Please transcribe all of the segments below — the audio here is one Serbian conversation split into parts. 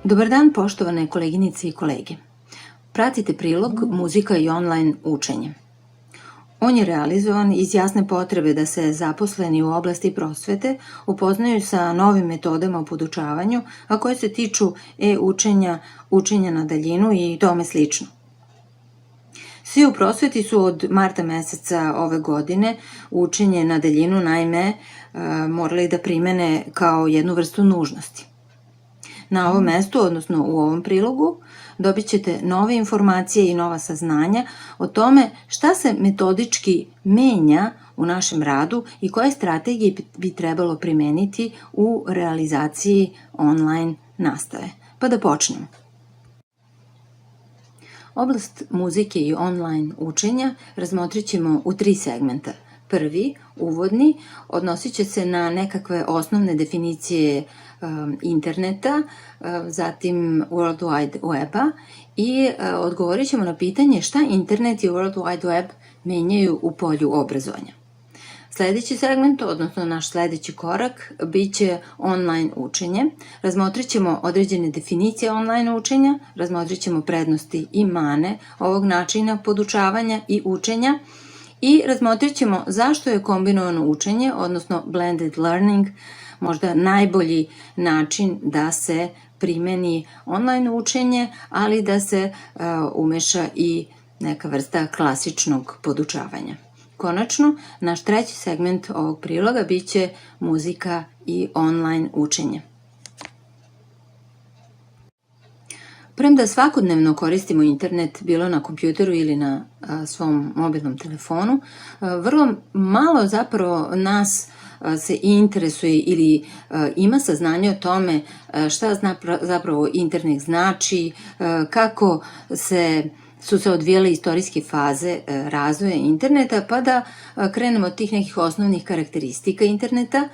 Dobar dan, poštovane koleginice i kolege. Pratite prilog Muzika i online učenje. On je realizovan iz jasne potrebe da se zaposleni u oblasti prosvete upoznaju sa novim metodama u podučavanju, a koje se tiču e-učenja, učenja na daljinu i tome slično. Svi u prosveti su od marta meseca ove godine učenje na daljinu naime morali da primene kao jednu vrstu nužnosti. Na ovom mestu, odnosno u ovom prilogu, dobit ćete nove informacije i nova saznanja o tome šta se metodički menja u našem radu i koje strategije bi trebalo primeniti u realizaciji online nastave. Pa da počnemo. Oblast muzike i online učenja razmotrit ćemo u 3 segmenta. Prvi, uvodni, odnosit će se na nekakve osnovne definicije interneta, zatim World Wide Weba i odgovorit ćemo na pitanje šta internet i World Wide Web menjaju u polju obrazovanja. Sledeći segment, odnosno naš sledeći korak, bit će online učenje. Razmotrit ćemo određene definicije online učenja, razmotrit ćemo prednosti i mane ovog načina podučavanja i učenja i razmotrit ćemo zašto je kombinovano učenje, odnosno blended learning, možda najbolji način da se primeni online učenje, ali da se umeša i neka vrsta klasičnog podučavanja. Konačno, naš treći segment ovog priloga biće muzika i online učenje. Premda svakodnevno koristimo internet bilo na kompjuteru ili na svom mobilnom telefonu, vrlo malo zapravo nas se interesuje ili ima saznanje o tome šta zapravo internet znači, kako su se odvijale istorijske faze razvoja interneta, pa da krenemo od tih nekih osnovnih karakteristika interneta.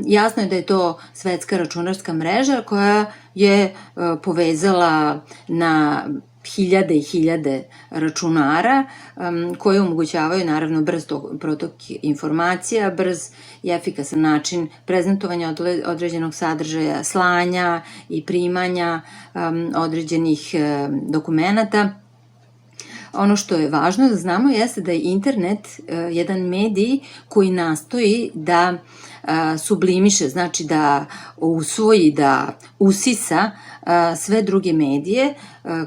Jasno je da je to svetska računarska mreža koja je povezala na hiljade i hiljade računara koje omogućavaju naravno brz protok informacija, brz i efikasan način prezentovanja određenog sadržaja, slanja i primanja određenih dokumenata. Ono što je važno da znamo jeste da je internet jedan medij koji nastoji da sublimiše, znači da usvoji, da usisa sve druge medije.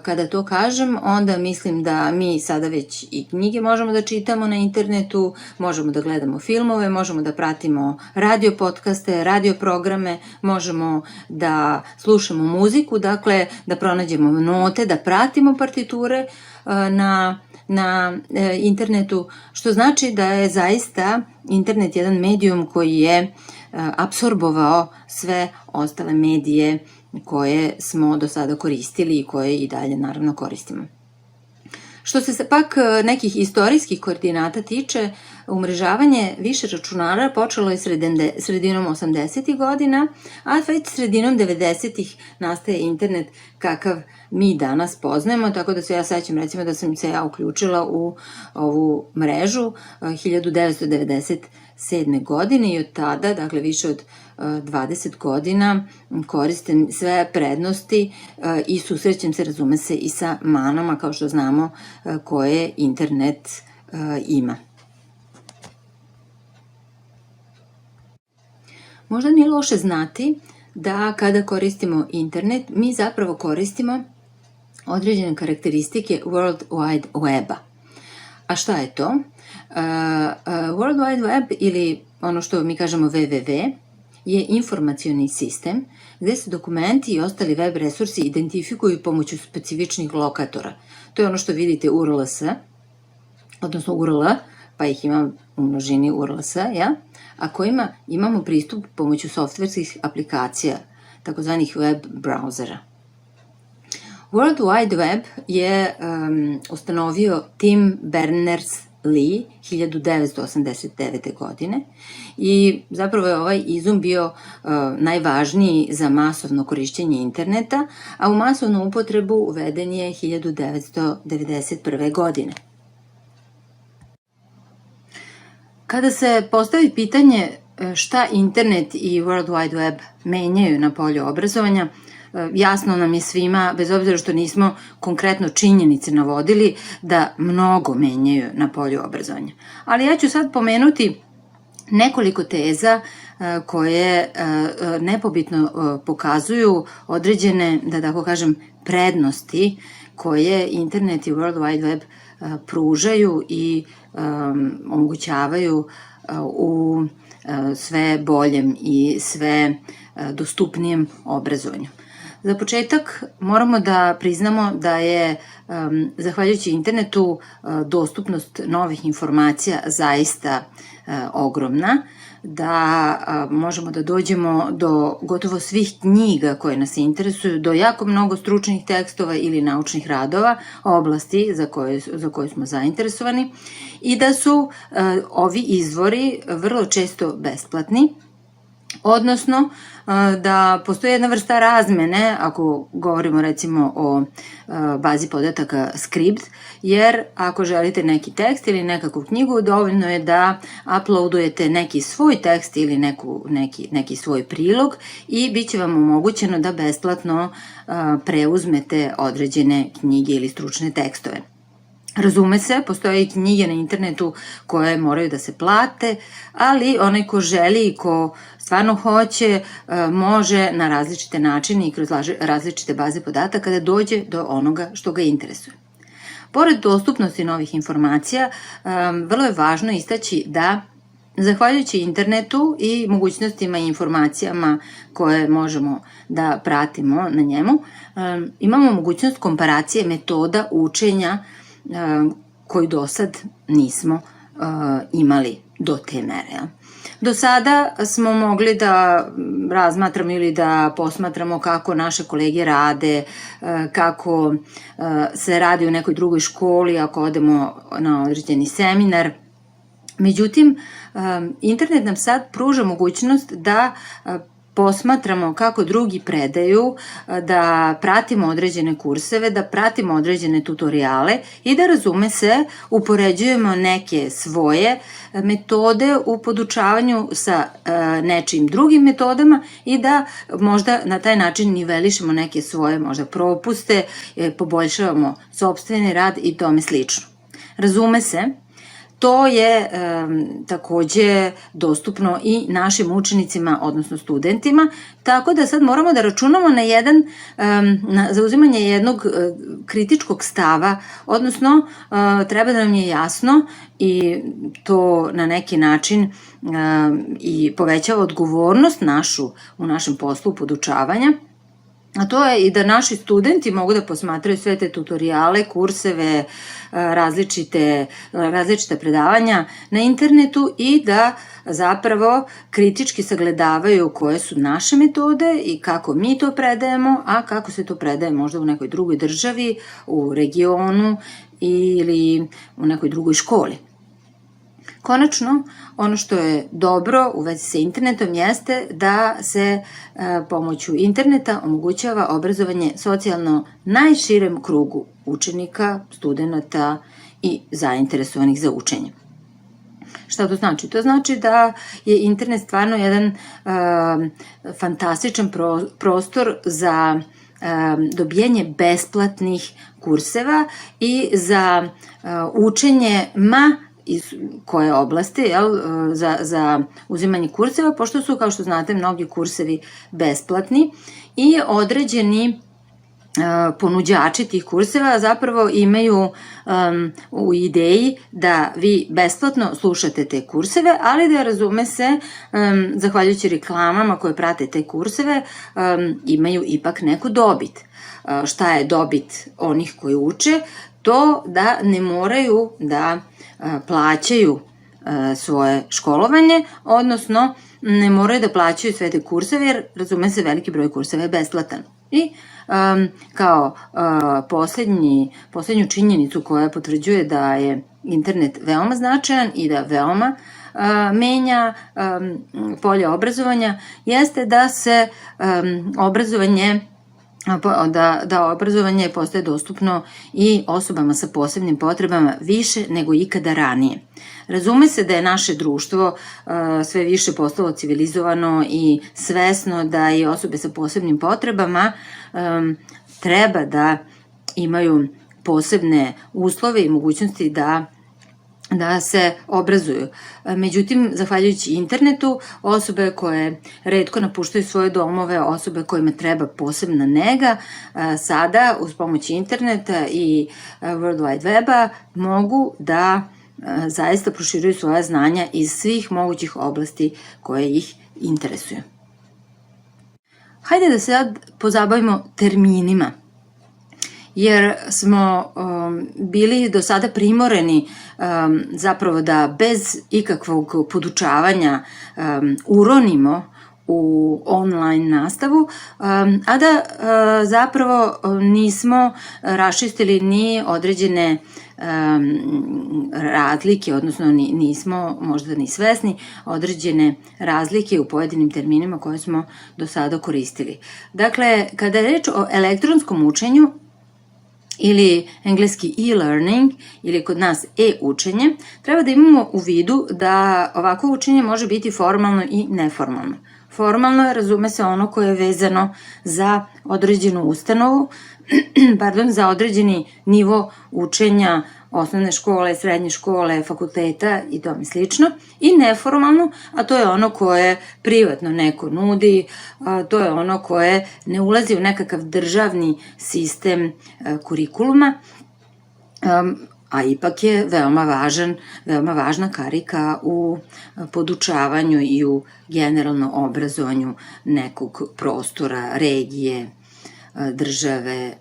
Kada to kažem, onda mislim da mi sada već i knjige možemo da čitamo na internetu, možemo da gledamo filmove, možemo da pratimo radio podcaste, radio programe, možemo da slušamo muziku, dakle da pronađemo note, da pratimo partiture na internetu, što znači da je zaista internet jedan medijum koji je apsorbovao sve ostale medije koje smo do sada koristili i koje i dalje naravno koristimo. Što se pak nekih istorijskih koordinata tiče, umrežavanje više računara počelo je sredinom 80. godina, a već sredinom 90. nastaje internet kakav mi danas poznajemo, tako da se ja sećam recimo da sam se ja uključila u ovu mrežu 1997. godine i od tada, dakle više od 20 godina, koristim sve prednosti i susrećem se, razume se, i sa manama, kao što znamo, koje internet ima. Možda nije loše znati da kada koristimo internet, mi zapravo koristimo određene karakteristike World Wide Weba. A šta je to? World Wide Web ili ono što mi kažemo www je informacioni sistem gde se dokumenti i ostali web resursi identifikuju pomoću specifičnih lokatora. To je ono što vidite URLS, odnosno URL, pa ih ima u množini URLS, a kojima imamo pristup pomoću softverskih aplikacija, takozvanih web brauzera. World Wide Web je ustanovio Tim Berners-Lee 1989. godine i zapravo je ovaj izum bio najvažniji za masovno korišćenje interneta, a u masovnu upotrebu uveden je 1991. godine. Kada se postavi pitanje šta internet i World Wide Web menjaju na polju obrazovanja, jasno nam je svima, bez obzira što nismo konkretno činjenice navodili, da mnogo menjaju na polju obrazovanja. Ali ja ću sad pomenuti nekoliko teza koje nepobitno pokazuju određene, da tako kažem, prednosti koje internet i World Wide Web pružaju i omogućavaju u sve boljem i sve dostupnijem obrazovanju. Za početak moramo da priznamo da je, zahvaljujući internetu, dostupnost novih informacija zaista ogromna, da možemo da dođemo do gotovo svih knjiga koje nas interesuju, do jako mnogo stručnih tekstova ili naučnih radova, oblasti za koje smo zainteresovani, i da su ovi izvori vrlo često besplatni, odnosno da postoji jedna vrsta razmene, ako govorimo recimo o bazi podataka Script, jer ako želite neki tekst ili nekakvu knjigu, dovoljno je da uploadujete neki svoj tekst ili neki svoj prilog i bit će vam omogućeno da besplatno preuzmete određene knjige ili stručne tekstove. Razume se, postoje i knjige na internetu koje moraju da se plate, ali onaj ko želi i ko stvarno hoće, može na različite načine i kroz različite baze podataka da dođe do onoga što ga interesuje. Pored dostupnosti novih informacija, vrlo je važno istaći da, zahvaljujući internetu i mogućnostima i informacijama koje možemo da pratimo na njemu, imamo mogućnost komparacije metoda učenja koju do sad nismo imali do te mere. Do sada smo mogli da razmatramo ili da posmatramo kako naše kolege rade, kako se radi u nekoj drugoj školi, ako odemo na određeni seminar. Međutim, internet nam sad pruža mogućnost da posmatramo kako drugi predaju, da pratimo određene kurseve, da pratimo određene tutoriale i da, razume se, upoređujemo neke svoje metode u podučavanju sa nečim drugim metodama i da možda na taj način nivelišemo neke svoje možda propuste, poboljšavamo sopstveni rad i tome slično. Razume se, to je takođe dostupno i našim učenicima, odnosno studentima, tako da sad moramo da računamo na zauzimanje jednog kritičkog stava, odnosno treba da nam je jasno i to na neki način i povećava odgovornost našu u našem poslu podučavanja, a to je i da naši studenti mogu da posmatraju sve te tutoriale, kurseve, različite predavanja na internetu i da zapravo kritički sagledavaju koje su naše metode i kako mi to predajemo, a kako se to predaje možda u nekoj drugoj državi, u regionu ili u nekoj drugoj školi. Konačno, ono što je dobro u vezi sa internetom jeste da se pomoću interneta omogućava obrazovanje socijalno najširem krugu učenika, studenata i zainteresovanih za učenje. Šta to znači? To znači da je internet stvarno jedan fantastičan prostor za dobijanje besplatnih kurseva i za učenje iz koje oblasti za uzimanje kurseva, pošto su, kao što znate, mnogi kursevi besplatni i određeni ponuđači tih kurseva zapravo imaju u ideji da vi besplatno slušate te kurseve, ali da, razume se, zahvaljujući reklamama koje prate te kurseve, imaju ipak neku dobit. Šta je dobit onih koji uče? To da ne moraju da plaćaju svoje školovanje, odnosno ne moraju da plaćaju sve te kurseve, jer, razume se, veliki broj kurseva je besplatan. I kao poslednju činjenicu koja potvrđuje da je internet veoma značajan i da veoma menja polje obrazovanja, jeste da se obrazovanje da obrazovanje postaje dostupno i osobama sa posebnim potrebama više nego ikada ranije. Razume se da je naše društvo sve više postalo civilizovano i svesno da i osobe sa posebnim potrebama treba da imaju posebne uslove i mogućnosti da se obrazuju. Međutim, zahvaljujući internetu, osobe koje retko napuštaju svoje domove, osobe kojima treba posebna nega, sada uz pomoć interneta i World Wide Weba mogu da zaista proširuju svoja znanja iz svih mogućih oblasti koje ih interesuju. Hajde da se sad pozabavimo terminima, jer smo bili do sada primoreni zapravo da bez ikakvog podučavanja uronimo u online nastavu, a da zapravo nismo raščistili ni određene razlike, odnosno nismo možda ni svesni određene razlike u pojedinim terminima koje smo do sada koristili. Dakle, kada je reč o elektronskom učenju, ili engleski e-learning, ili kod nas e-učenje, treba da imamo u vidu da ovako učenje može biti formalno i neformalno. Formalno razume se ono koje je vezano za određenu ustanovu, za određeni nivo učenja osnovne škole, srednje škole, fakulteta i tome slično. I neformalno, a to je ono koje privatno neko nudi, to je ono koje ne ulazi u nekakav državni sistem kurikuluma, a ipak je veoma važna karika u podučavanju i u generalno obrazovanju nekog prostora, regije, države.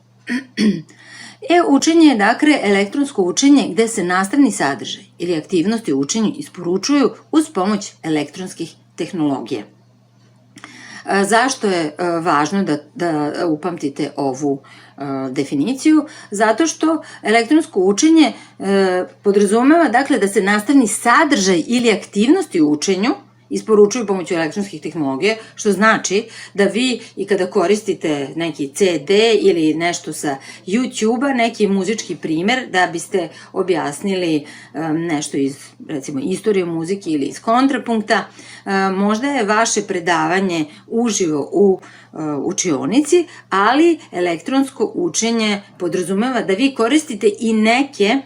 E-učenje je dakle elektronsko učenje gde se nastavni sadržaj ili aktivnosti u učenju isporučuju uz pomoć elektronskih tehnologija. Zašto je važno da upamtite ovu definiciju? Zato što elektronsko učenje podrazumeva dakle da se nastavni sadržaj ili aktivnosti u učenju isporučuju pomoću elektronskih tehnologija, što znači da vi i kada koristite neki CD ili nešto sa YouTube-a, neki muzički primer, da biste objasnili nešto iz, recimo, istorije muzike ili iz kontrapunkta, možda je vaše predavanje uživo u učionici, ali elektronsko učenje podrazumeva da vi koristite i neke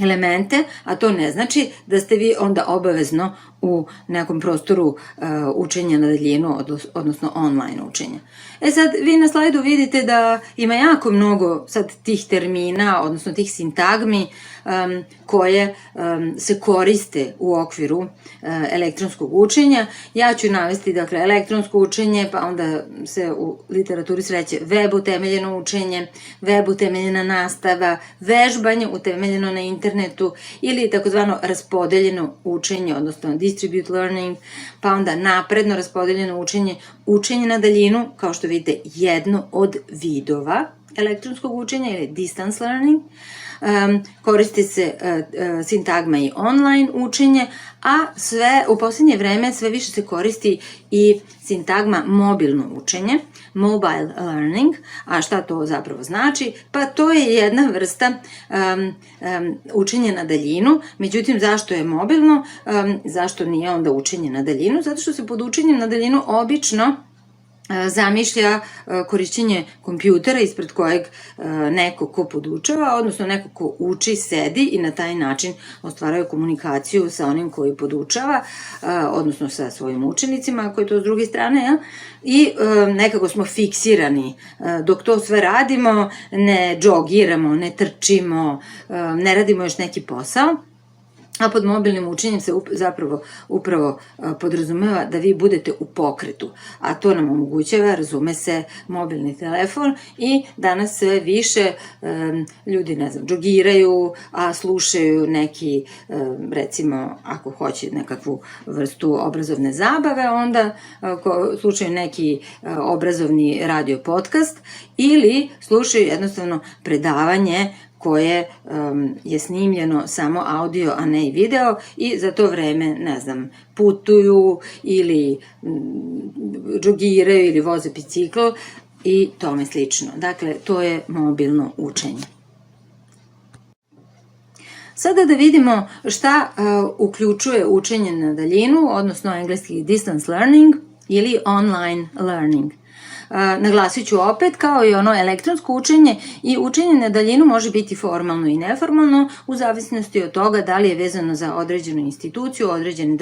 elemente, a to ne znači da ste vi onda obavezno u nekom prostoru učenja na daljinu, odnosno online učenja. Sad, vi na slajdu vidite da ima jako mnogo sad tih termina, odnosno tih sintagmi koje se koriste u okviru elektronskog učenja. Ja ću navesti, dakle, elektronsko učenje, pa onda se u literaturi sreće web utemeljeno učenje, web utemeljena nastava, vežbanje utemeljeno na internetu ili takozvano raspodeljeno učenje, odnosno distribute learning, pa onda napredno raspodeljeno učenje, učenje na daljinu, kao što vidite, jedno od vidova elektronskog učenja ili distance learning. Koristi se sintagma i online učenje, a u poslednje vreme sve više se koristi i sintagma mobilno učenje, mobile learning. A šta to zapravo znači? Pa to je jedna vrsta učenja na daljinu. Međutim, zašto je mobilno? Zašto nije onda učenje na daljinu? Zato što se pod učenjem na daljinu obično zamišlja korišćenje kompjutera ispred kojeg neko ko podučava, odnosno neko ko uči sedi i na taj način ostvaraju komunikaciju sa onim koji podučava, odnosno sa svojim učenicima, ako je to s druge strane, i nekako smo fiksirani. Dok to sve radimo, ne džogiramo, ne trčimo, ne radimo još neki posao. A pod mobilnim učenjem se zapravo upravo podrazumeva da vi budete u pokretu, a to nam omogućava, razume se, mobilni telefon i danas sve više ljudi, ne znam, džogiraju, a slušaju neki, recimo, ako hoće nekakvu vrstu obrazovne zabave, onda slušaju neki obrazovni radio podcast ili slušaju jednostavno predavanje koje je snimljeno samo audio, a ne i video, i za to vreme, ne znam, putuju ili džogiraju ili voze bicikl i tome slično. Dakle, to je mobilno učenje. Sada da vidimo šta uključuje učenje na daljinu, odnosno engleski distance learning ili online learning. Naglasit ću opet, kao i ono elektronsko učenje, i učenje na daljinu može biti formalno i neformalno u zavisnosti od toga da li je vezano za određenu instituciju, određene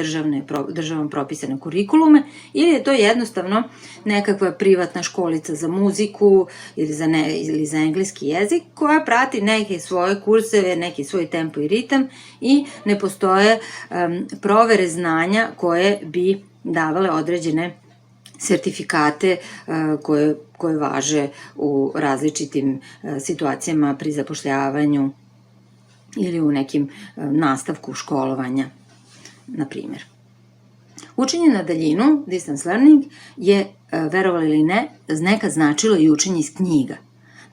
državom propisane kurikulume, ili je to jednostavno nekakva privatna školica za muziku ili za engleski jezik koja prati neke svoje kurseve, neki svoj tempo i ritam i ne postoje provere znanja koje bi davale određene sertifikate koje važe u različitim situacijama pri zapošljavanju ili u nekim nastavku školovanja, na primjer. Učenje na daljinu, distance learning, je, verovali ili ne, nekad značilo i učenje iz knjiga.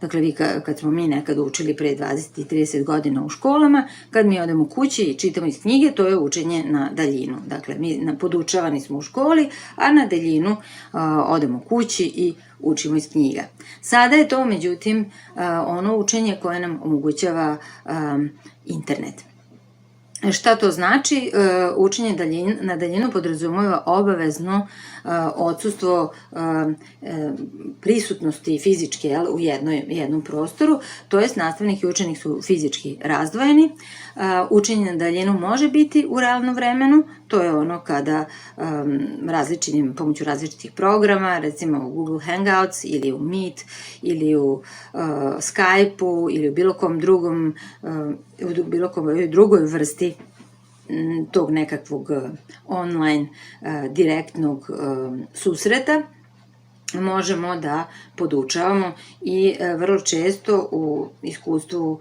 Dakle, kad smo mi nekad učili pre 20 i 30 godina u školama, kad mi odemo kući i čitamo iz knjige, to je učenje na daljinu. Dakle, mi podučavani smo u školi, a na daljinu odemo kući i učimo iz knjiga. Sada je to, međutim, ono učenje koje nam omogućava internet. Šta to znači? Učenje na daljinu podrazumeva obavezno odsustvo prisutnosti fizičke u jednom prostoru, to jest nastavnik i učenik su fizički razdvojeni. Učenje na daljinu može biti u realnom vremenu, to je ono kada pomoću različitih programa, recimo u Google Hangouts ili u Meet ili u Skype-u ili u bilo kom drugoj vrsti tog nekakvog online direktnog susreta, možemo da podučavamo i vrlo često u iskustvu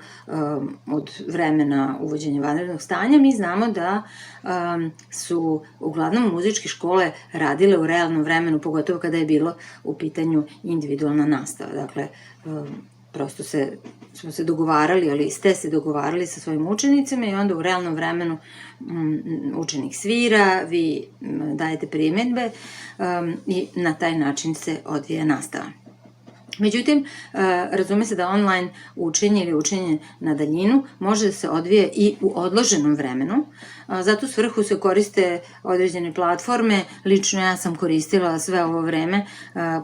od vremena uvođenja vanrednog stanja mi znamo da su uglavnom muzičke škole radile u realnom vremenu, pogotovo kada je bilo u pitanju individualna nastava. Dakle, prosto smo se dogovarali, ili ste se dogovarali sa svojim učenicima i onda u realnom vremenu učenik svira, vi dajete primjedbe i na taj način se odvija nastava. Međutim, razume se da online učenje ili učenje na daljinu može da se odvije i u odloženom vremenu. Za tu svrhu se koriste određene platforme. Lično ja sam koristila sve ovo vreme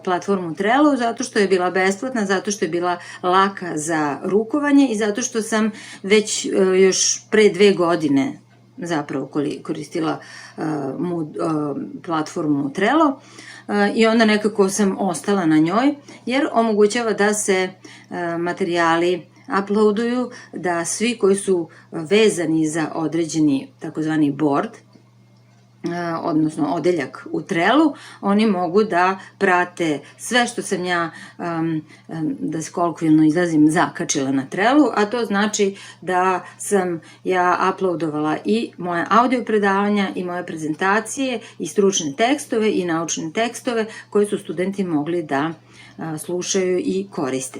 platformu Trello zato što je bila besplatna, zato što je bila laka za rukovanje i zato što sam već još pre 2 godine zapravo koristila platformu Trello. I onda nekako sam ostala na njoj, jer omogućava da se materijali uploaduju, da svi koji su vezani za određeni takozvani board, odnosno odeljak u Trellu, oni mogu da prate sve što sam ja, da se kolokvijalno izrazim, zakačila na Trellu, a to znači da sam ja uploadovala i moje audio predavanja i moje prezentacije i stručne tekstove i naučne tekstove koje su studenti mogli da slušaju i koriste.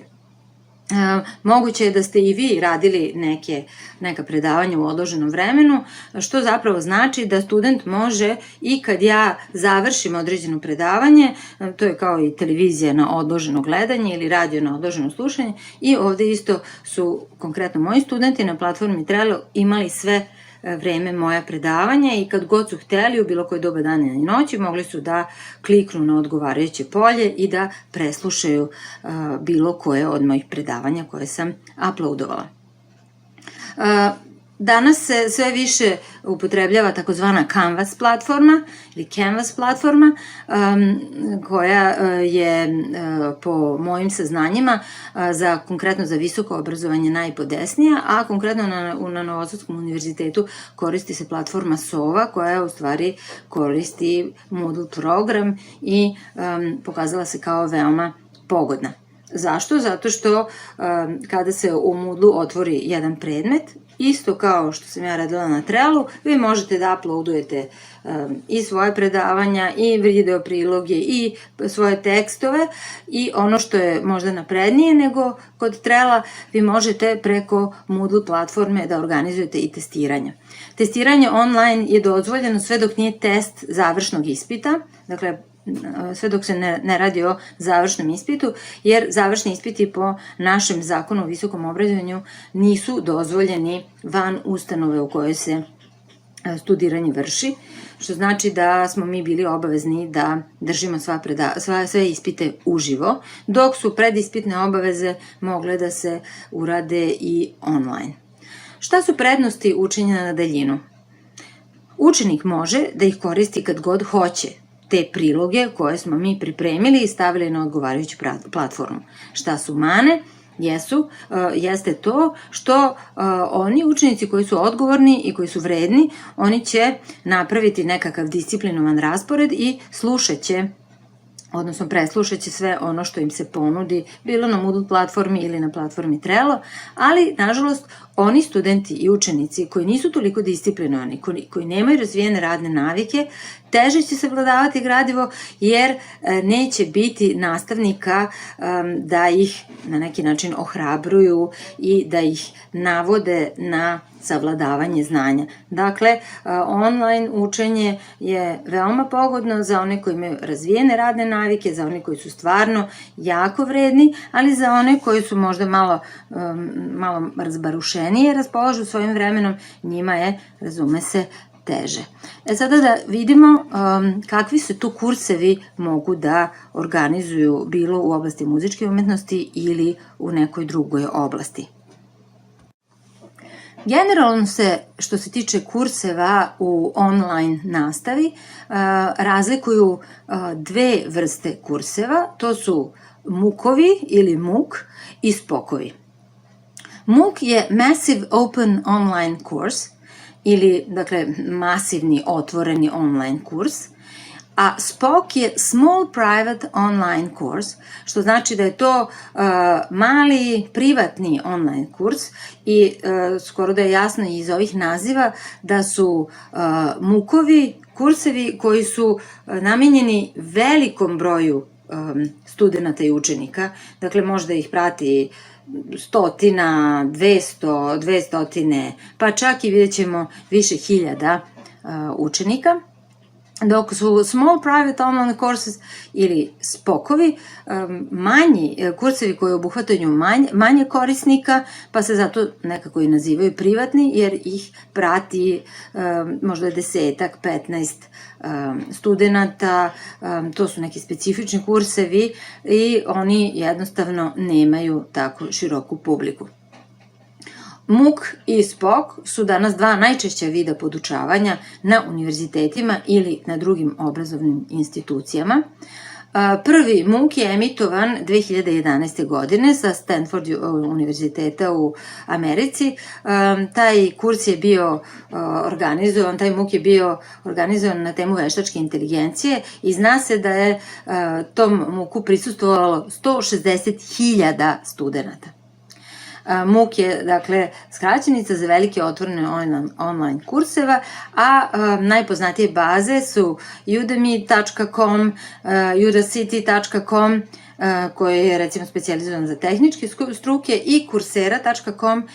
Moguće je da ste i vi radili neka predavanja u odloženom vremenu, što zapravo znači da student može i kad ja završim određeno predavanje, to je kao i televizija na odloženo gledanje ili radio na odloženo slušanje, i ovde isto su konkretno moji studenti na platformi Trello imali sve vreme moja predavanja i kad god su hteli u bilo koje doba dana i noći mogli su da kliknu na odgovarajuće polje i da preslušaju bilo koje od mojih predavanja koje sam uploadovala. Danas se sve više upotrebljava takozvana Canvas platforma ili Canvas platforma koja je po mojim saznanjima konkretno za visoko obrazovanje najpodesnija, a konkretno na Novosadskom univerzitetu koristi se platforma Sova koja u stvari koristi Moodle program i pokazala se kao veoma pogodna. Zašto? Zato što kada se u Moodle otvori jedan predmet, isto kao što sam ja radila na Trellu, vi možete da uploadujete i svoje predavanja, i video priloge, i svoje tekstove, i ono što je možda naprednije nego kod Trella, vi možete preko Moodle platforme da organizujete i testiranja. Testiranje online je dozvoljeno sve dok nije test završnog ispita, dakle dok se ne radi o završnom ispitu, jer završni ispiti po našem zakonu o visokom obrazovanju nisu dozvoljeni van ustanove u kojoj se studiranje vrši, što znači da smo mi bili obavezni da držimo sve ispite uživo, dok su predispitne obaveze mogle da se urade i online. Šta su prednosti učenja na daljinu? Učenik može da ih koristi kad god hoće, te priloge koje smo mi pripremili i stavili na odgovarajuću platformu. Šta su mane? Jeste to što oni učenici koji su odgovorni i koji su vredni, oni će napraviti nekakav disciplinovan raspored i preslušat će sve ono što im se ponudi, bilo na Moodle platformi ili na platformi Trello, ali, nažalost, oni studenti i učenici koji nisu toliko disciplinovani, koji nemaju razvijene radne navike, teže će savladavati gradivo jer neće biti nastavnika da ih na neki način ohrabruju i da ih navode na savladavanje znanja. Dakle, online učenje je veoma pogodno za one koji imaju razvijene radne navike, za one koji su stvarno jako vredni, ali za one koji su možda malo razbarušenije, raspolažu svojim vremenom, njima je, razume se, teže. Sada da vidimo kakvi se tu kursevi mogu da organizuju bilo u oblasti muzičke umetnosti ili u nekoj drugoj oblasti. Generalno se, što se tiče kurseva u online nastavi, razlikuju dve vrste kurseva, to su MOOC-ovi ili MOOC i SPOC-ovi. MOOC je Massive Open Online Course, ili, dakle, masivni otvoreni online kurs, a SPOC je Small Private Online Course, što znači da je to mali privatni online kurs i skoro da je jasno iz ovih naziva da su MOOC-ovi kursevi koji su namenjeni velikom broju studenta i učenika, dakle možda ih prati 100, 200, pa čak i vidjet ćemo više hiljada učenika, dok su Small Private Online Courses ili SPOC-ovi manji kursevi koji obuhvataju manje korisnika, pa se zato nekako i nazivaju privatni, jer ih prati možda 10-15 studenta, to su neki specifični kursevi i oni jednostavno nemaju tako široku publiku. MOOC i SPOC su danas dva najčešća vida podučavanja na univerzitetima ili na drugim obrazovnim institucijama. Prvi MOOC je emitovan 2011. godine sa Stanford univerziteta u Americi. Taj kurs je bio organizovan, taj MOOC je bio organizovan na temu veštačke inteligencije i zna se da je tom MOOC-u prisustvovalo 160.000 studenta. MOOC je, dakle, skraćenica za velike otvorene online kurseva, a najpoznatije baze su udemy.com, udacity.com, koji je, recimo, specijalizovan za tehničke struke, i coursera.com,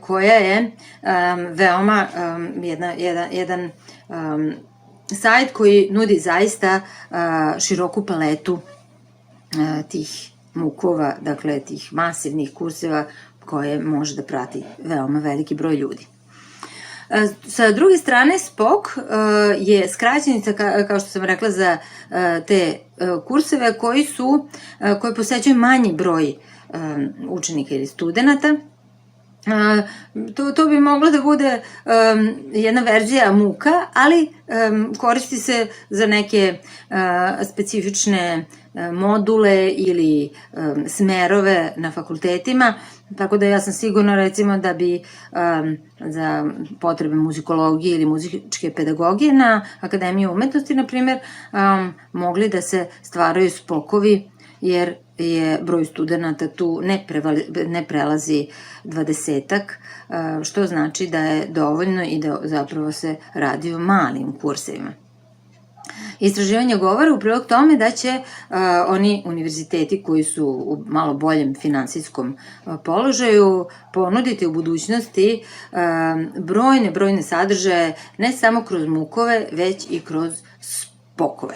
koja je veoma jedan sajt koji nudi zaista široku paletu tih MOOC-ova, dakle, tih masivnih kurseva koje može da prati veoma veliki broj ljudi. Sa druge strane, SPOC je skraćenica, kao što sam rekla, za te kurseve koji posećuju manji broj učenika ili studenta. To bi moglo da bude jedna verzija MOOC-a, ali koristi se za neke specifične module ili smerove na fakultetima, tako da ja sam sigurna, recimo, da bi za potrebe muzikologije ili muzičke pedagogije na Akademiji umetnosti, na primjer, mogli da se stvaraju SPOC-ovi, jer je broj studenta tu ne prelazi 20-ak, što znači da je dovoljno i da zapravo se radi o malim kursevima. Istraživanja govore u prilog tome da će oni univerziteti koji su u malo boljem finansijskom položaju ponuditi u budućnosti brojne sadržaje, ne samo kroz MOOC-ove, već i kroz SPOC-ove.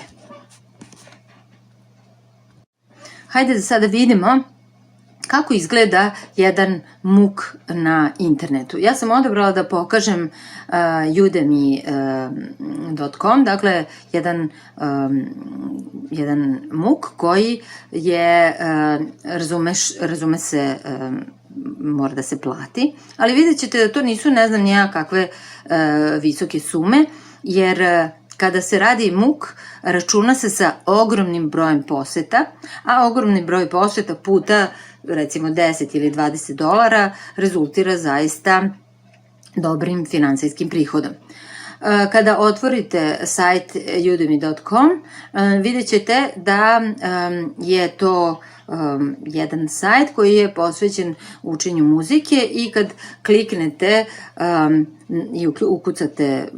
Hajde da sada vidimo kako izgleda jedan MOOC na internetu. Ja sam odabrala da pokažem udemy.com, dakle jedan MOOC koji je, razume se, mora da se plati, ali vidjet ćete da to nisu ne znam nija kakve visoke sume, jer kada se radi MOOC, računa se sa ogromnim brojem poseta, a ogromni broj poseta puta recimo 10 ili $20 rezultira zaista dobrim finansijskim prihodom. Kada otvorite sajt udemy.com, vidjet ćete da je to jedan sajt koji je posvećen učenju muzike i kad kliknete i ukucate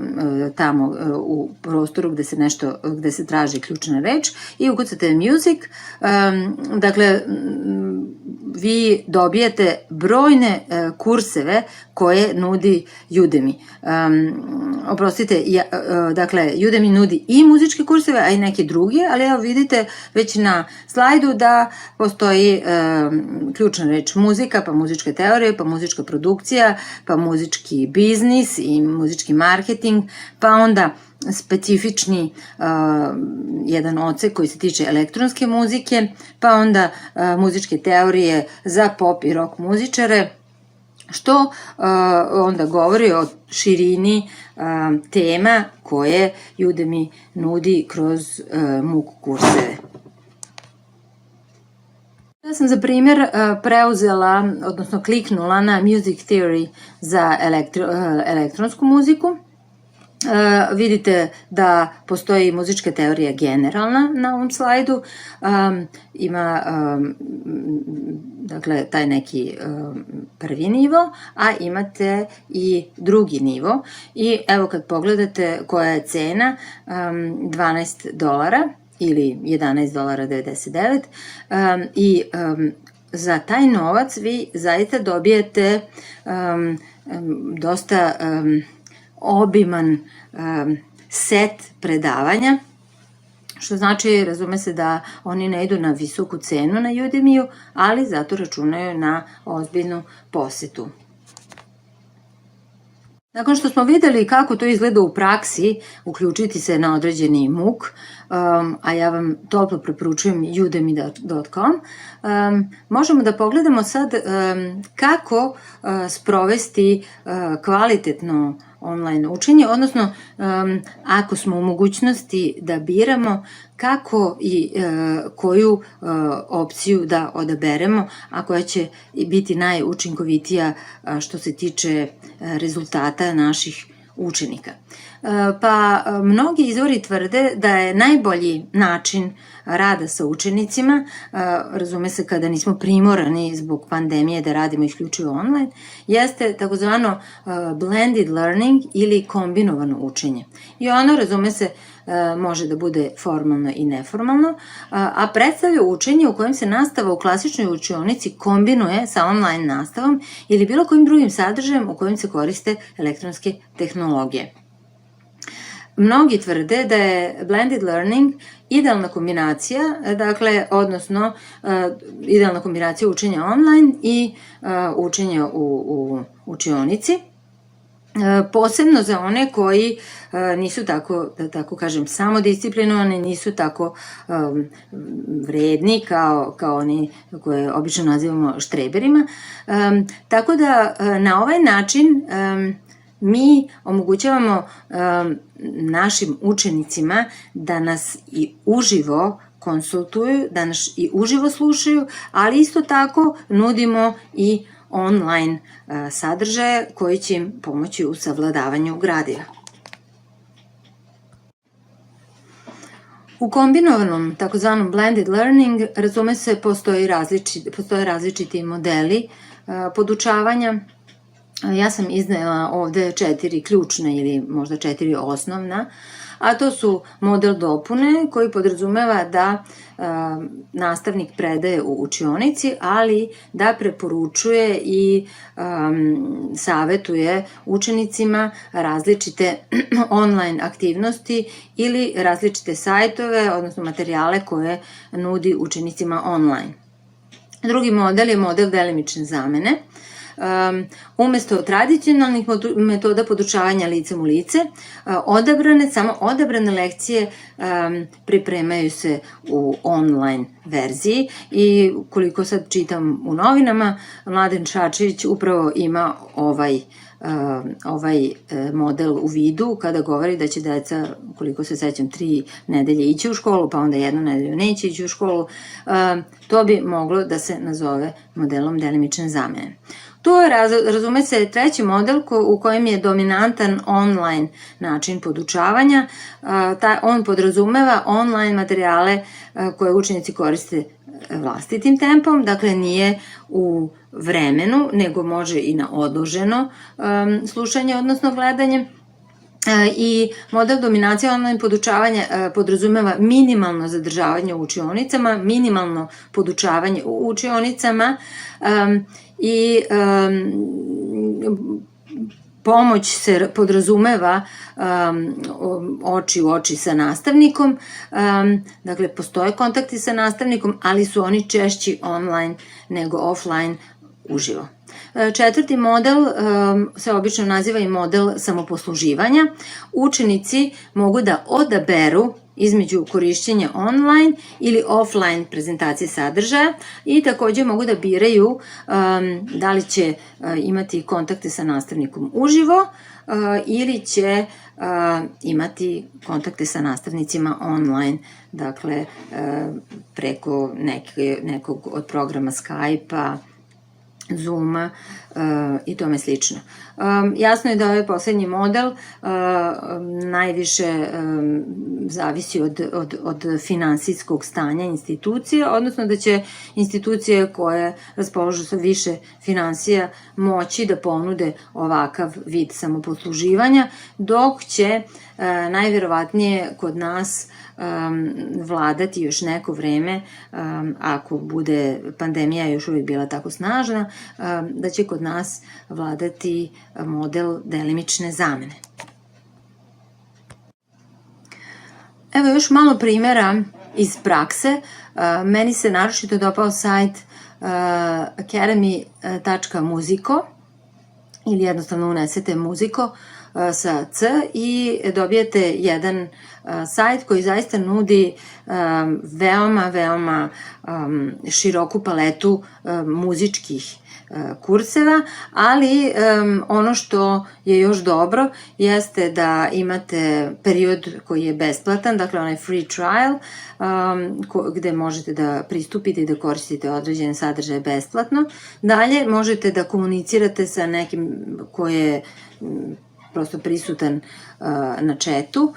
tamo u prostoru gde se traži ključna reč i ukucate music, dakle vi dobijete brojne kurseve koje nudi Udemy. Oprostite, dakle Udemy nudi i muzičke kurseve, a i neke druge, ali evo vidite već na slajdu da postoji ključna reč muzika, pa muzička teorija, pa muzička produkcija, pa muzički biznis i muzički marketing, pa onda specifični jedan odsek koji se tiče elektronske muzike, pa onda muzičke teorije za pop i rock muzičare, što onda govori o širini tema koje Udemy nudi kroz MOOC kurseve. Ja sam za primjer preuzela, odnosno kliknula na Music Theory za elektronsku muziku. Vidite da postoji muzička teorija generalna na ovom slajdu, ima dakle taj neki prvi nivo, a imate i drugi nivo i evo kad pogledate koja je cena, $12 ili $11.99 i za taj novac vi zaista dobijete dosta obiman set predavanja, što znači, razume se da oni ne idu na visoku cenu na Udemy-u, ali zato računaju na ozbiljnu posetu. Nakon što smo videli kako to izgleda u praksi, uključiti se na određeni MOOC, a ja vam toplo preporučujem udemy.com, možemo da pogledamo sad kako sprovesti kvalitetno online učenje, odnosno ako smo u mogućnosti da biramo kako i koju opciju da odaberemo, a koja će biti najučinkovitija što se tiče rezultata naših učenika. Pa mnogi izvori tvrde da je najbolji način rada sa učenicima, razume se kada nismo primorani zbog pandemije da radimo isključivo online, jeste takozvano blended learning ili kombinovano učenje. I ono, razume se, može da bude formalno i neformalno, a predstavlja učenje u kojem se nastava u klasičnoj učionici kombinuje sa online nastavom ili bilo kojim drugim sadržajem u kojem se koriste elektronske tehnologije. Mnogi tvrde da je blended learning idealna kombinacija, dakle, odnosno idealna kombinacija učenja online i učenja u učionici, posebno za one koji nisu tako, da tako kažem, samodisciplinovani, nisu tako vredni kao oni koje obično nazivamo štreberima. Tako da na ovaj način mi omogućavamo našim učenicima da nas i uživo konsultuju, da nas i uživo slušaju, ali isto tako nudimo i online sadržaje koji će im pomoći u savladavanju gradiva. U kombinovanom, takozvanom blended learning, razume se, postoje različiti modeli podučavanja. Ja sam iznela ovde 4 ključne ili možda 4 osnovna, a to su model dopune koji podrazumeva da nastavnik predaje u učionici, ali da preporučuje i savetuje učenicima različite online aktivnosti ili različite sajtove, odnosno materijale koje nudi učenicima online. Drugi model je model delimične zamene. Umesto tradicionalnih metoda podučavanja licem u lice, samo odabrane lekcije pripremaju se u online verziji i koliko sad čitam u novinama, Mladen Šačević upravo ima ovaj model u vidu kada govori da će deca, koliko se sećam, 3 nedelje ići u školu, pa onda 1 nedelju neće ići u školu. To bi moglo da se nazove modelom delimične zamene. To je, razume se, treći model u kojem je dominantan online način podučavanja. On podrazumeva online materijale koje učenici koriste vlastitim tempom, dakle nije u vremenu, nego može i na odloženo slušanje, odnosno gledanje. I model dominacije online podučavanja podrazumeva minimalno zadržavanje u učionicama, minimalno podučavanje u učionicama i pomoć se podrazumeva oči u oči sa nastavnikom, dakle postoje kontakti sa nastavnikom, ali su oni češći online nego offline uživo. Četvrti model se obično naziva i model samoposluživanja. Učenici mogu da odaberu između korišćenja online ili offline prezentacije sadržaja i takođe mogu da biraju da li će imati kontakte sa nastavnikom uživo ili će imati kontakte sa nastavnicima online, dakle preko nekog od programa Skype-a, Zooma i tome slično. Jasno je da ovaj poslednji model najviše zavisi od finansijskog stanja institucije, odnosno da će institucije koje raspoložu sa više finansija moći da ponude ovakav vid samoposluživanja, dok će najverovatnije kod nas vladati još neko vreme, ako bude pandemija još uvijek bila tako snažna, da će kod nas vladati model delimične zamene. Evo još malo primjera iz prakse. Meni se naročito dopao sajt academy.musico ili jednostavno unesete muziko sa C i dobijete jedan sajt koji zaista nudi veoma široku paletu muzičkih kurseva, ali ono što je još dobro jeste da imate period koji je besplatan, dakle onaj free trial, gde možete da pristupite i da koristite određene sadržaje besplatno. Dalje možete da komunicirate sa nekim ko je prosto prisutan na chatu.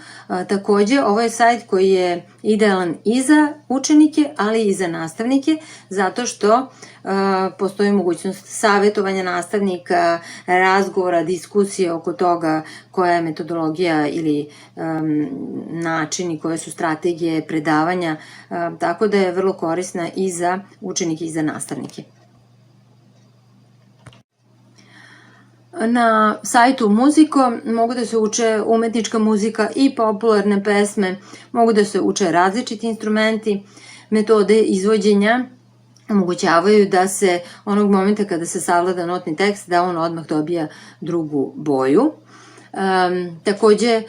Takođe, ovo je sajt koji je idealan i za učenike, ali i za nastavnike, zato što postoji mogućnost savetovanja nastavnika, razgovora, diskusije oko toga koja je metodologija ili način i koje su strategije predavanja, tako da je vrlo korisna i za učenike i za nastavnike. Na sajtu Muziko mogu da se uče umetnička muzika i popularne pesme, mogu da se uče različiti instrumenti, metode izvođenja omogućavaju da se onog momenta kada se savlada notni tekst da on odmah dobija drugu boju. Takođe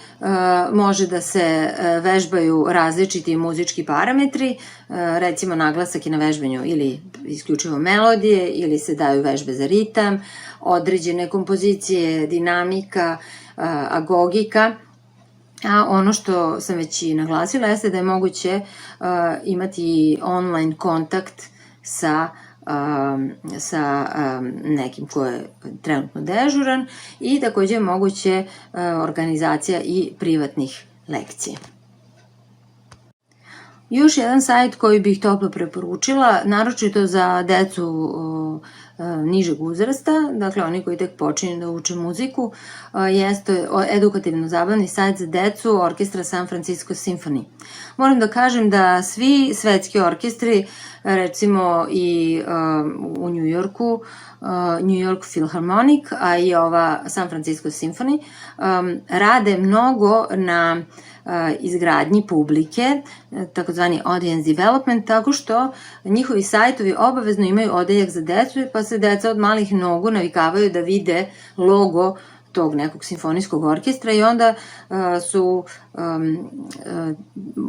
može da se vežbaju različiti muzički parametri, recimo naglasak je na vežbanju ili isključivo melodije ili se daju vežbe za ritam, određene kompozicije, dinamika, agogika. A ono što sam već i naglasila jeste da je moguće imati online kontakt sa nekim ko je trenutno dežuran i takođe je moguće organizacija i privatnih lekcija. Još jedan sajt koji bih toplo preporučila, naročito za decu nižeg uzrasta, dakle oni koji tek počinju da uče muziku, jeste edukativno-zabavni sajt za decu orkestra San Francisco Symphony. Moram da kažem da svi svetski orkestri, recimo i u New Yorku, New York Philharmonic, a i ova San Francisco Symphony, rade mnogo na izgradnji publike, takozvani audience development, tako što njihovi sajtovi obavezno imaju odeljak za decu, pa se deca od malih nogu navikavaju da vide logo tog nekog simfonijskog orkestra i onda su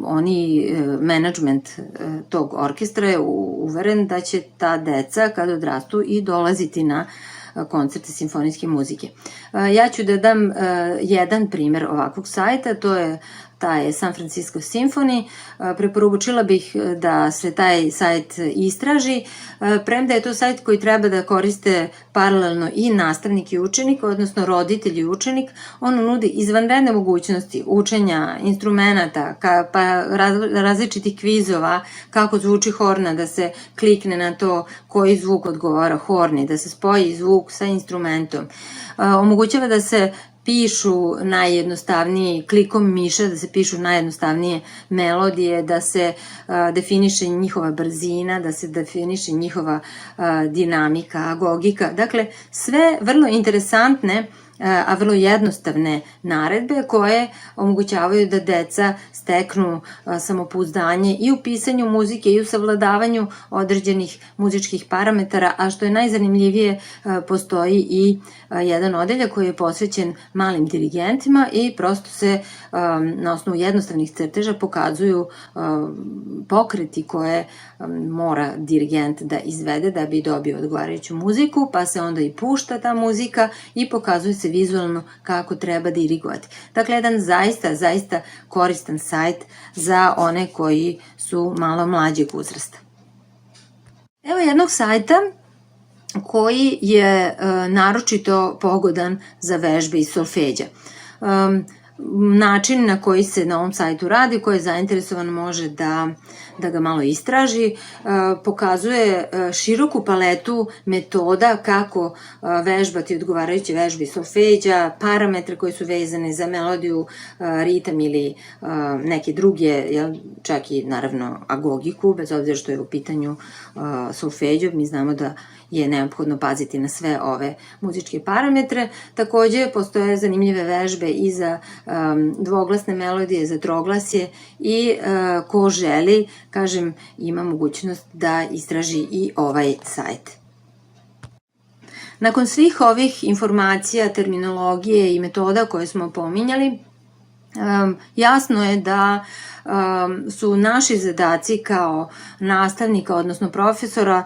oni, management tog orkestra je uveren da će ta deca kad odrastu i dolaziti na koncerte simfonijske muzike. Ja ću da dam jedan primer ovakvog sajta, to je taj San Francisco Symphony. Preporučila bih da se taj sajt istraži, premda je to sajt koji treba da koriste paralelno i nastavnik i učenik, odnosno roditelj i učenik. On nudi izvanredne mogućnosti učenja instrumenta, pa različitih kvizova, kako zvuči horna, da se klikne na to koji zvuk odgovara horni, da se spoji zvuk sa instrumentom. Omogućava da se pišu najjednostavnije, klikom miša da se pišu najjednostavnije melodije, da se definiše njihova brzina, da se definiše njihova dinamika, agogika. Dakle, sve vrlo interesantne, a vrlo jednostavne naredbe koje omogućavaju da deca steknu samopouzdanje i u pisanju muzike i u savladavanju određenih muzičkih parametara, a što je najzanimljivije, postoji i jedan odeljak koji je posvećen malim dirigentima i prosto se na osnovu jednostavnih crteža pokazuju pokreti koje mora dirigent da izvede da bi dobio odgovarajuću muziku, pa se onda i pušta ta muzika i pokazuje se vizualno kako treba dirigovati. Dakle, jedan zaista koristan sajt za one koji su malo mlađeg uzrasta. Evo jednog sajta koji je naročito pogodan za vežbe iz solfeđa. Način na koji se na ovom sajtu radi, ko je zainteresovan može da ga malo istraži, pokazuje široku paletu metoda kako vežbati odgovarajuće vežbe iz solfeđa, parametre koji su vezane za melodiju, ritam ili neke druge, čak i naravno agogiku, bez obzira što je u pitanju solfeđo, mi znamo da je neophodno paziti na sve ove muzičke parametre. Takođe, postoje zanimljive vežbe i za dvoglasne melodije, za troglasje i ko želi, kažem, ima mogućnost da istraži i ovaj sajt. Nakon svih ovih informacija, terminologije i metoda koje smo pominjali, jasno je da su naši zadaci kao nastavnika, odnosno profesora,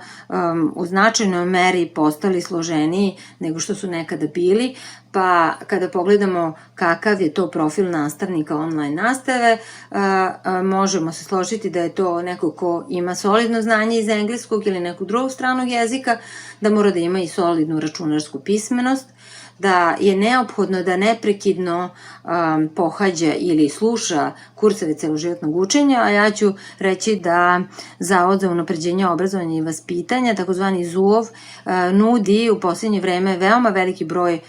u značajnoj meri postali složeniji nego što su nekada bili, pa kada pogledamo kakav je to profil nastavnika online nastave, možemo se složiti da je to neko ko ima solidno znanje iz engleskog ili nekog drugog stranog jezika, da mora da ima i solidnu računarsku pismenost, da je neophodno da neprekidno pohađa ili sluša kurseve celoživotnog učenja, a ja ću reći da Zavod za unapređenje obrazovanja i vaspitanja, takozvani ZUOV, nudi u poslednje vreme veoma veliki broj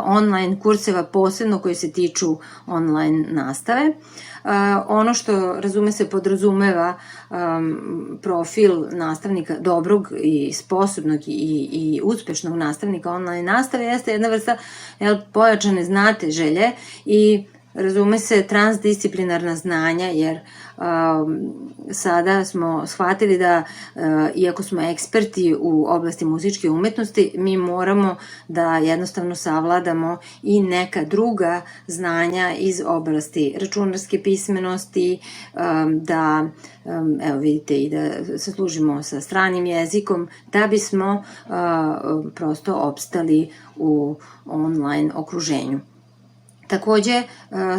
online kurseva, posebno koji se tiču online nastave. Ono što, razume se, podrazumeva profil nastavnika, dobrog i sposobnog i uspešnog nastavnika online nastave, jeste jedna vrsta pojačane znatiželje i razume se transdisciplinarna znanja, jer sada smo shvatili da, iako smo eksperti u oblasti muzičke umetnosti, mi moramo da jednostavno savladamo i neka druga znanja iz oblasti računarske pismenosti, da, evo vidite, i da se služimo sa stranim jezikom, da bismo prosto opstali u online okruženju. Takođe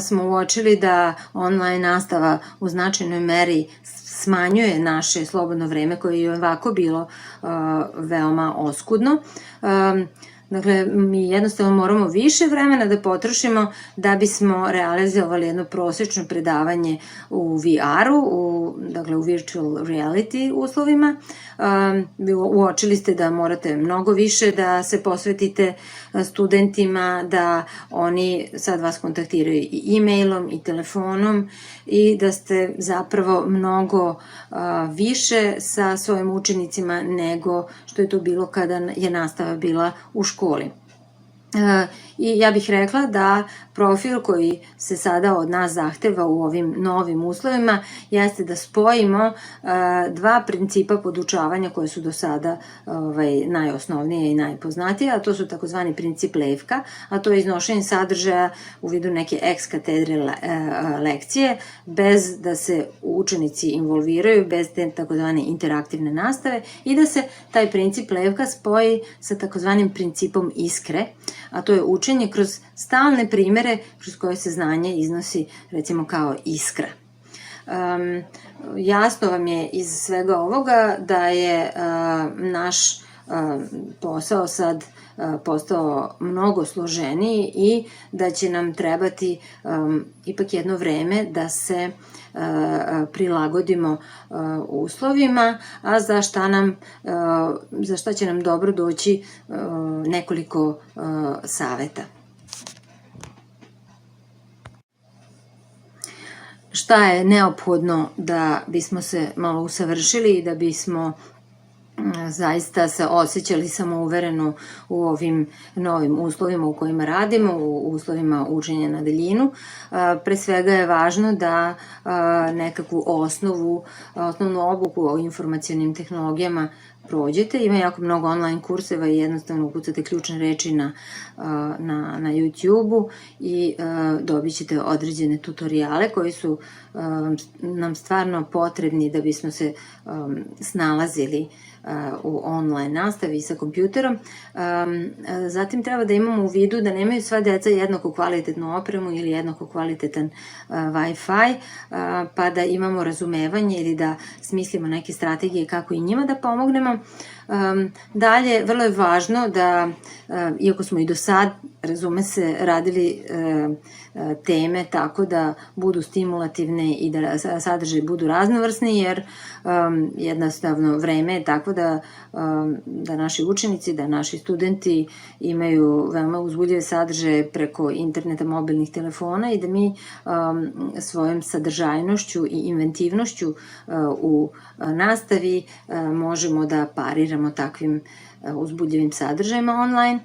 smo uočili da online nastava u značajnoj meri smanjuje naše slobodno vreme koje je ovako bilo veoma oskudno. Dakle, mi jednostavno moramo više vremena da potrošimo da bismo realizovali jedno prosječno predavanje u VR-u, dakle u virtual reality uslovima. Uočili ste da morate mnogo više da se posvetite studentima, da oni sad vas kontaktiraju i e-mailom i telefonom i da ste zapravo mnogo više sa svojim učenicima nego što je to bilo kada je nastava bila u školi. I ja bih rekla da profil koji se sada od nas zahteva u ovim novim uslovima jeste da spojimo dva principa podučavanja koje su do sada najosnovnije i najpoznatije, a to su takozvani princip Levka, a to je iznošenje sadržaja u vidu neke ex katedre lekcije, bez da se učenici involviraju, bez te takozvane interaktivne nastave i da se taj princip Levka spoji sa takozvanim principom iskre, a to je učenje kroz stalne primere kroz koje se znanje iznosi, recimo kao iskra. Jasno vam je iz svega ovoga da je naš posao sad postao mnogo složeniji i da će nam trebati ipak jedno vreme da se prilagodimo uslovima, a za šta će nam dobro doći nekoliko saveta. Šta je neophodno da bismo se malo usavršili i da bismo zaista se osjećali samouvereno u ovim novim uslovima u kojima radimo, u uslovima učenja na daljinu. Pre svega je važno da nekakvu osnovnu obuku o informacionim tehnologijama prođete. Ima jako mnogo online kurseva i jednostavno ukucate ključne reči na YouTube-u i dobit ćete određene tutoriale koji su nam stvarno potrebni da bismo se snalazili u online nastavi sa kompjuterom. Zatim treba da imamo u vidu da nemaju sva deca jednako kvalitetnu opremu ili jednako kvalitetan Wi-Fi, pa da imamo razumevanje ili da smislimo neke strategije kako i njima da pomognemo. Dalje, vrlo je važno da, iako smo i do sad, razume se, radili teme tako da budu stimulativne i da sadržaji budu raznovrsni, jer jednostavno vreme je tako da naši učenici, da naši studenti imaju veoma uzbudljive sadržaje preko interneta, mobilnih telefona i da mi svojom sadržajnošću i inventivnošću u nastavi možemo da pariramo takvim uzbudljivim sadržajima online.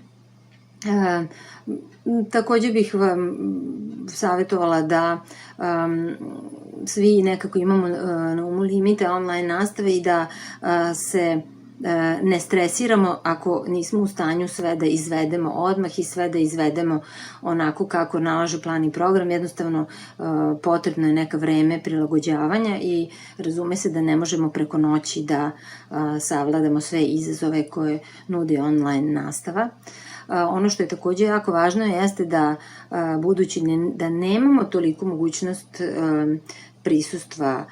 Takođe bih vam savjetovala da svi nekako imamo na umu limite online nastave i da se ne stresiramo ako nismo u stanju sve da izvedemo odmah i sve da izvedemo onako kako nalaže plan i program. Jednostavno potrebno je neka vreme prilagođavanja i razume se da ne možemo preko noći da savladamo sve izazove koje nudi online nastava. Ono što je takođe jako važno jeste da, budući da nemamo toliko mogućnost prisustva,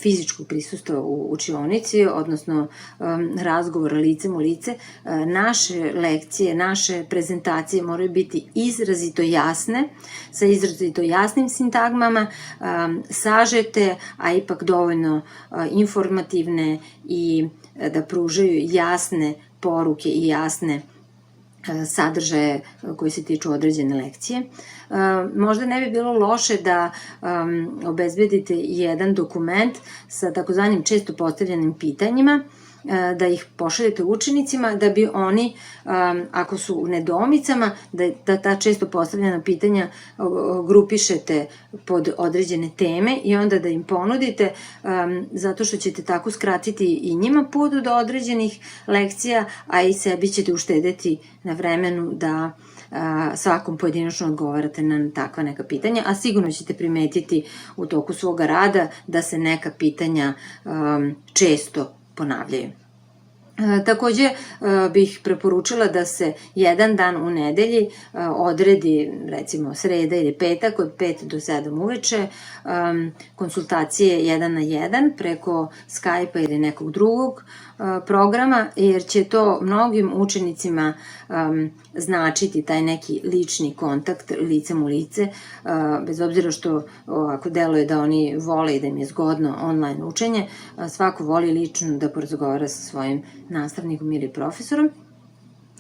fizičkog prisustva u učionici, odnosno razgovora licem u lice, naše lekcije, naše prezentacije moraju biti izrazito jasne, sa izrazito jasnim sintagmama, sažete, a ipak dovoljno informativne i da pružaju jasne poruke i jasne sadržaje koji se tiču određene lekcije. Možda ne bi bilo loše da obezbedite jedan dokument sa takozvanim često postavljenim pitanjima, da ih pošaljete učenicima, da bi oni, ako su u nedoumicama, da ta često postavljena pitanja grupišete pod određene teme i onda da im ponudite, zato što ćete tako skratiti i njima put do određenih lekcija, a i sebi ćete uštedeti na vremenu da svakom pojedinačno odgovarate na takva neka pitanja, a sigurno ćete primetiti u toku svoga rada da se neka pitanja često ponavljaju. Takođe bih preporučila da se jedan dan u nedelji odredi, recimo sreda ili petak od 5 do 7 uveče, konsultacije 1 na 1 preko Skype-a ili nekog drugog programa, jer će to mnogim učenicima značiti taj neki lični kontakt licem u lice, bez obzira što ako deluje da oni vole i da im je zgodno online učenje, svako voli lično da porazgovara sa svojim nastavnikom ili profesorom.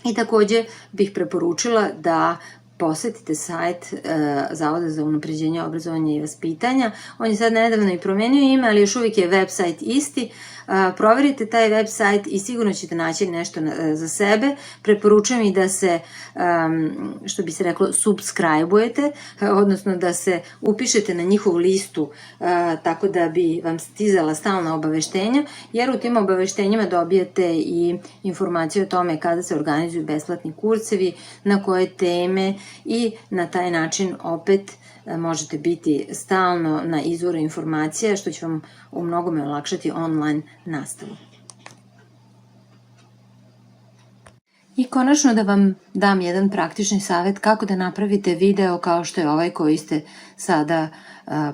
I takođe bih preporučila da posetite sajt Zavoda za unapređenje obrazovanja i vaspitanja. On je sad nedavno i promenio ime, ali još uvijek je web sajt isti. Proverite taj web sajt i sigurno ćete naći nešto za sebe. Preporučujem i da se, što bi se reklo, subscribe-ujete, odnosno da se upišete na njihovu listu tako da bi vam stizala stalna obaveštenja, jer u tim obaveštenjima dobijate i informacije o tome kada se organizuju besplatni kursevi, na koje teme, i na taj način opet možete biti stalno na izvoru informacija, što će vam u mnogome olakšati online nastavu. I konačno da vam dam jedan praktični savjet kako da napravite video kao što je ovaj koji ste sada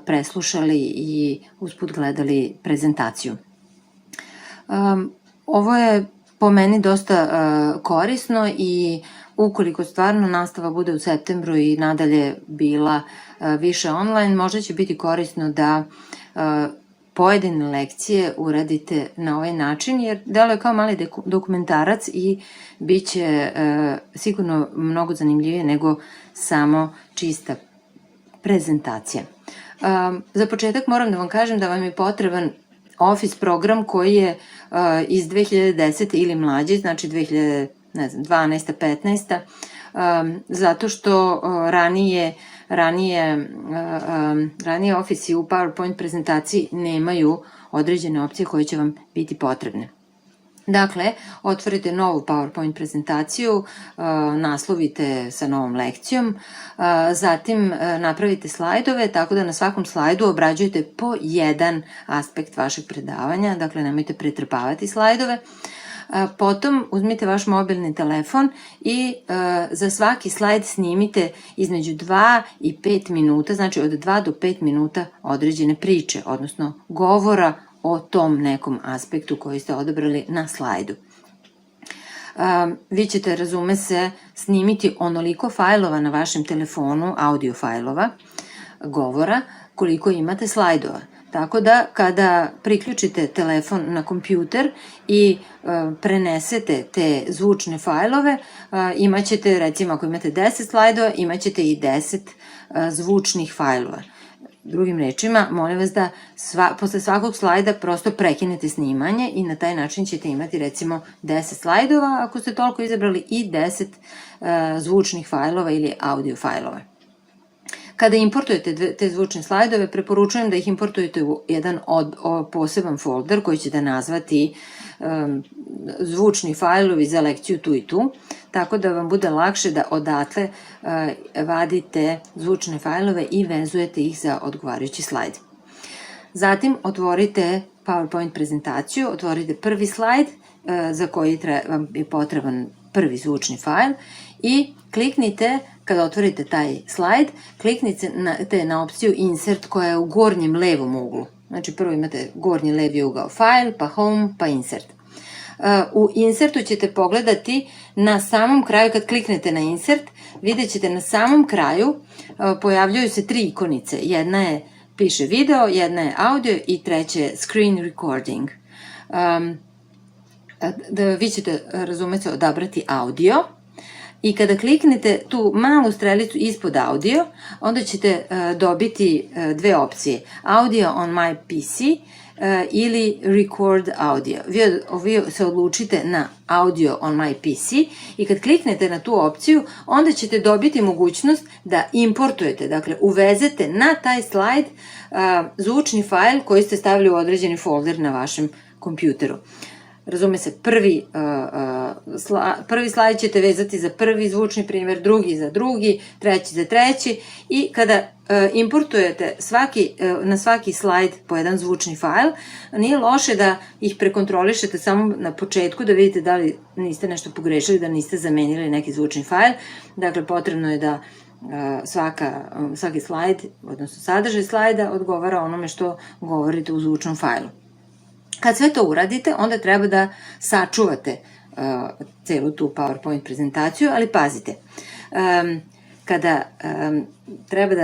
preslušali i usput gledali prezentaciju. Ovo je po meni dosta korisno i ukoliko stvarno nastava bude u septembru i nadalje bila više online, možda će biti korisno da pojedine lekcije uradite na ovaj način, jer deluje kao mali dokumentarac i bit će sigurno mnogo zanimljivije nego samo čista prezentacija. Za početak moram da vam kažem da vam je potreban Office program koji je iz 2010. ili mlađe, znači 2012. 15. Zato što ranije Office u PowerPoint prezentaciji nemaju određene opcije koje će vam biti potrebne. Dakle, otvorite novu PowerPoint prezentaciju, naslovite sa novom lekcijom, zatim napravite slajdove, tako da na svakom slajdu obrađujete po jedan aspekt vašeg predavanja, dakle nemojte pretrpavati slajdove. Potom uzmite vaš mobilni telefon i za svaki slajd snimite između 2 i 5 minuta, znači od 2 do 5 minuta određene priče, odnosno govora o tom nekom aspektu koji ste odabrali na slajdu. Vi ćete, razume se, snimiti onoliko fajlova na vašem telefonu, audio fajlova, govora, koliko imate slajdova. Tako da kada priključite telefon na kompjuter i prenesete te zvučne fajlove, imat ćete, recimo ako imate 10 slajdova, imat ćete i 10 zvučnih fajlova. Drugim rečima, molim vas da posle svakog slajda prosto prekinete snimanje i na taj način ćete imati recimo 10 slajdova, ako ste toliko izabrali, i 10 zvučnih fajlova ili audio fajlova. Kada importujete te zvučne slajdove, preporučujem da ih importujete u jedan poseban folder koji ćete nazvati zvučni fajlovi za lekciju tu i tu, tako da vam bude lakše da odatle vadite zvučne fajlove i vezujete ih za odgovarajući slajd. Zatim otvorite PowerPoint prezentaciju, otvorite prvi slajd za koji vam je potreban prvi zvučni fajl i kliknite, kada otvorite taj slajd, kliknite na opciju Insert koja je u gornjem levom uglu. Znači prvo imate gornji levi ugao File, pa Home, pa Insert. U Insertu ćete pogledati na samom kraju, kad kliknete na Insert, vidjet ćete na samom kraju pojavljuju se 3 ikonice. Jedna je, piše video, jedna je audio i treća je Screen Recording. Vi ćete, razumete, odabrati audio. I kada kliknete tu malu strelicu ispod audio, onda ćete dobiti dve opcije. Audio on my PC ili record audio. Vi se odlučite na audio on my PC i kad kliknete na tu opciju, onda ćete dobiti mogućnost da importujete, dakle uvezete na taj slajd zvučni fajl koji ste stavili u određeni folder na vašem kompjuteru. Razume se, prvi slajd ćete vezati za prvi zvučni primer, drugi za drugi, treći za treći i kada importujete na svaki slajd po jedan zvučni fajl, nije loše da ih prekontrolišete samo na početku da vidite da li niste nešto pogrešili, da niste zamenili neki zvučni fajl. Dakle, potrebno je da svaki slajd, odnosno sadržaj slajda, odgovara onome što govorite u zvučnom fajlu. Kad sve to uradite, onda treba da sačuvate celu tu PowerPoint prezentaciju, ali pazite, kada treba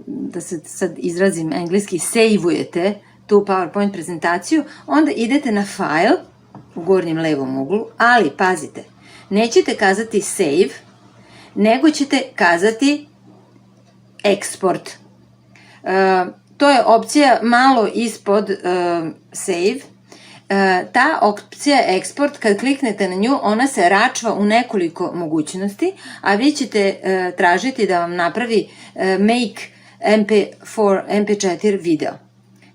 da se sad izrazim engleski, sejvujete tu PowerPoint prezentaciju, onda idete na file u gornjem levom uglu, ali pazite, nećete kazati save, nego ćete kazati export. To je opcija malo ispod save. Ta opcija export, kad kliknete na nju, ona se račva u nekoliko mogućnosti, a vi ćete tražiti da vam napravi make MP4 video.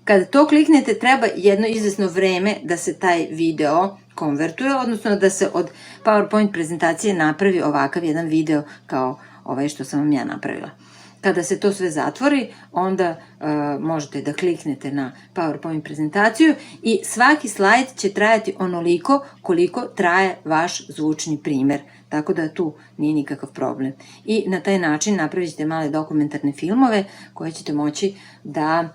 Kada to kliknete, treba jedno izvesno vreme da se taj video konvertuje, odnosno da se od PowerPoint prezentacije napravi ovakav jedan video kao ovaj što sam vam ja napravila. Kada se to sve zatvori, onda možete da kliknete na PowerPoint prezentaciju i svaki slajd će trajati onoliko koliko traje vaš zvučni primer, tako da tu nije nikakav problem. I na taj način napravit ćete male dokumentarne filmove koje ćete moći da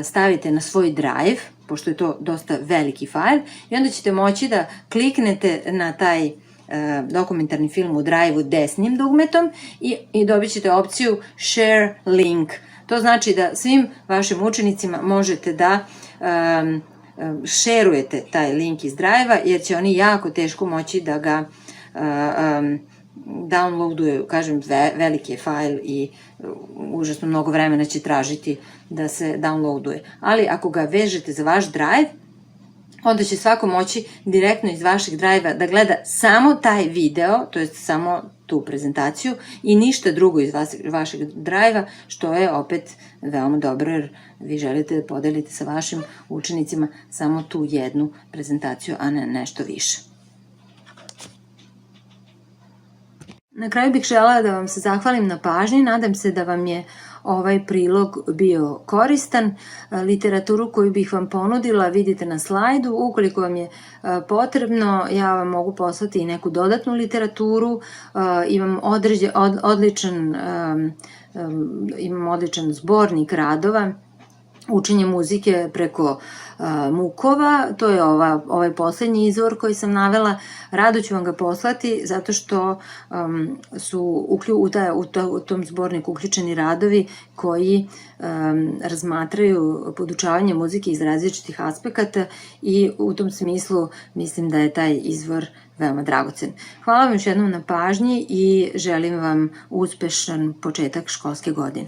stavite na svoj drive, pošto je to dosta veliki fajl, i onda ćete moći da kliknete na taj dokumentarni film u drive-u desnim dugmetom i dobit ćete opciju Share Link. To znači da svim vašim učenicima možete da šerujete taj link iz drive-a, jer će oni jako teško moći da ga downloaduju. Kažem, veliki je fajl i užasno mnogo vremena će tražiti da se downloaduje. Ali ako ga vežete za vaš drive, onda će svako moći direktno iz vašeg drive-a da gleda samo taj video, to je samo tu prezentaciju i ništa drugo iz vašeg drive-a, što je opet veoma dobro jer vi želite da podelite sa vašim učenicima samo tu jednu prezentaciju, a ne nešto više. Na kraju bih želela da vam se zahvalim na pažnji, nadam se da vam je ovaj prilog bio koristan. Literaturu koju bih vam ponudila vidite na slajdu. Ukoliko vam je potrebno, ja vam mogu poslati i neku dodatnu literaturu. Imam odličan zbornik radova, učenje muzike preko MOOC-ova, to je ovaj poslednji izvor koji sam navela. Rado ću vam ga poslati zato što su u tom zborniku uključeni radovi koji razmatraju podučavanje muzike iz različitih aspekata i u tom smislu mislim da je taj izvor veoma dragocen. Hvala vam još jednom na pažnji i želim vam uspešan početak školske godine.